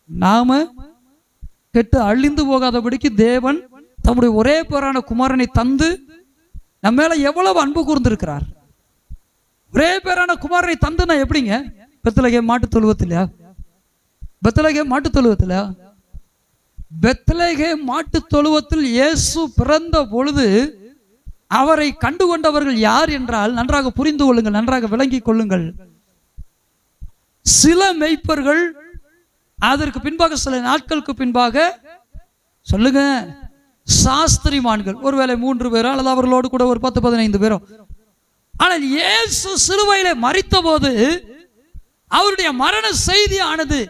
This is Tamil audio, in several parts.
நாம கெட்டு அழிந்து போகாதபடிக்கு தேவன் தம்முடைய ஒரே பேரான குமாரனை தந்து நம்ம மேல எவ்வளவு அன்பு கூர்ந்திருக்கிறார். ஒரே பேரான குமாரனை தந்து நான் எப்படிங்க? பெத்லகேம் மாட்டு தொழுவத்திலையா? பெத்லகேம் மாட்டு தொழுவத்திலையா? பெத்லகேம் மாட்டு தொழுவத்தில் இயேசு பிறந்த பொழுது அவரை கண்டுகொண்டவர்கள் யார் என்றால், நன்றாக புரிந்து கொள்ளுங்கள், நன்றாக விளங்கிக் கொள்ளுங்கள். சில மெய்ப்பர்கள், அதற்கு பின்பாக சில நாட்களுக்கு பின்பாக சொல்லுங்க சாஸ்திரிமான்கள், ஒருவேளை 3 பேரோ அல்லது அவர்களோடு கூட ஒரு 10-15 பேரோ. ஆனால் இயேசு சிலுவையிலே மரித்த போது அவருடைய மரண செய்தியானது,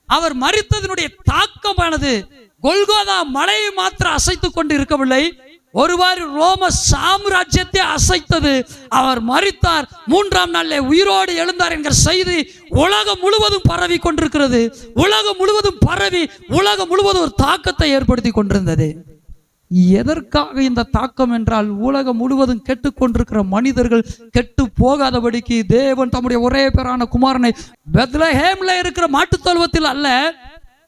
அவர் மரித்ததனுடைய தாக்கமானது கொல்கோதா மலையை மாத்திரம் அசைத்துக் கொண்டு இருக்கவில்லை, ஒருவாறு ரோம சாம்ராஜ்யத்தை அசைத்தது. அவர் மரித்தார், 3ஆம் நாளிலே உயிரோடு எழுந்தார் என்கிற செய்தி உலகம் முழுவதும் பரவி கொண்டிருக்கிறது. உலகம் முழுவதும் பரவி உலகம் முழுவதும் ஒரு தாக்கத்தை ஏற்படுத்தி கொண்டிருந்தது. எதற்காக இந்த தாக்கம் என்றால், உலகம் முழுவதும் கெட்டுக்கொண்டிருக்கிற மனிதர்கள் கெட்டு போகாதபடிக்கு தேவன் தம்முடைய ஒரே பேரான குமாரனை பெத்லஹேம்ல இருக்கிற மாட்டுத் தொழுவத்தில் அல்ல,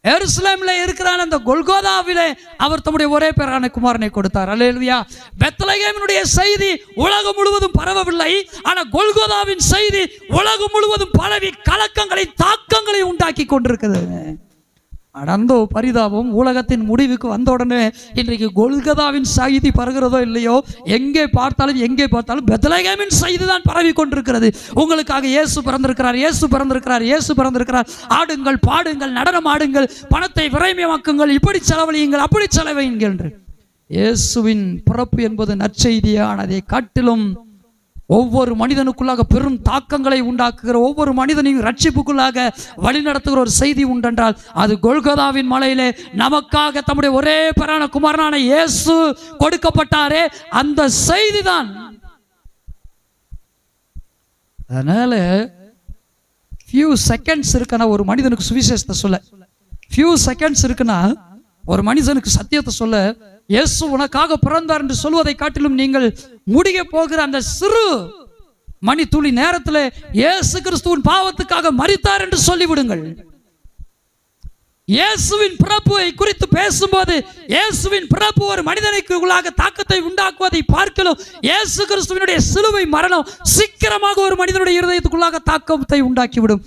எருசலேம்ல இருக்கிற அந்த கொல்கோதாவிலே அவர் தம்முடைய ஒரே பேரான குமாரனை கொடுத்தார். அல்லேலூயா. பெத்லகேமினுடைய செய்தி உலகம் முழுவதும் பரவவில்லை, ஆனால் கொல்கோதாவின் செய்தி உலகம் முழுவதும் பரவி கலக்கங்களை தாக்கங்களை உண்டாக்கி கொண்டிருக்கிறது. அடந்தோ பரிதாபம், உலகத்தின் முடிவுக்கு வந்த உடனே இன்றைக்கு கொல்கதாவின் செய்தி பரகிறதோ இல்லையோ, எங்கே பார்த்தாலும் பெத்லகேமின் செய்தி தான் பரவி கொண்டிருக்கிறது. உங்களுக்காக இயேசு பிறந்திருக்கிறார், இயேசு பிறந்திருக்கிறார், இயேசு பிறந்திருக்கிறார். ஆடுங்கள், பாடுங்கள், நடனம் ஆடுங்கள், பணத்தை விரைமயமாக்குங்கள், இப்படி செலவழியுங்கள், அப்படி செலவழியுங்கள் என்று. இயேசுவின் பிறப்பு என்பது நற்செய்தியானதை காட்டிலும் ஒவ்வொரு மனிதனுக்குள்ளாக பெரும் தாக்கங்களை உண்டாக்குகிற, ஒவ்வொரு மனிதனையும் ரட்சிப்புக்குள்ளாக வழிநடத்துகிற ஒரு செய்தி உண்டென்றால் அது கொல்கோதாவின் மலையிலே நமக்காக தம்முடைய ஒரே பேரான குமாரனான இயேசு கொடுக்கப்பட்டாரே, அந்த செய்தி தான். அதனால few seconds இருக்குன்னா ஒரு மனிதனுக்கு சுவிசேஷத்தை சொல்ல, few seconds இருக்குன்னா ஒரு மனிதனுக்கு சத்தியத்தை சொல்ல, இயேசு உனக்காக பிறந்தார் என்று சொல்வதை காட்டிலும் நீங்கள் முடிய போகிற அந்த சிறு மணி துளி நேரத்தில் இயேசு கிறிஸ்துவின் பாவத்துக்காக மரித்தார் என்று சொல்லிவிடுங்கள். இயேசுவின் பிறப்பை குறித்து பேசும்போது இயேசுவின் பிறப்பு ஒரு மனிதனுக்குள்ளாக தாக்கத்தை உண்டாக்குவதை பார்க்கலாம். இயேசு கிறிஸ்துவினுடைய சிலுவை மரணம் சீக்கிரமாக ஒரு மனிதனுடைய இருதயத்துக்குள்ளாக தாக்கத்தை உண்டாக்கிவிடும்.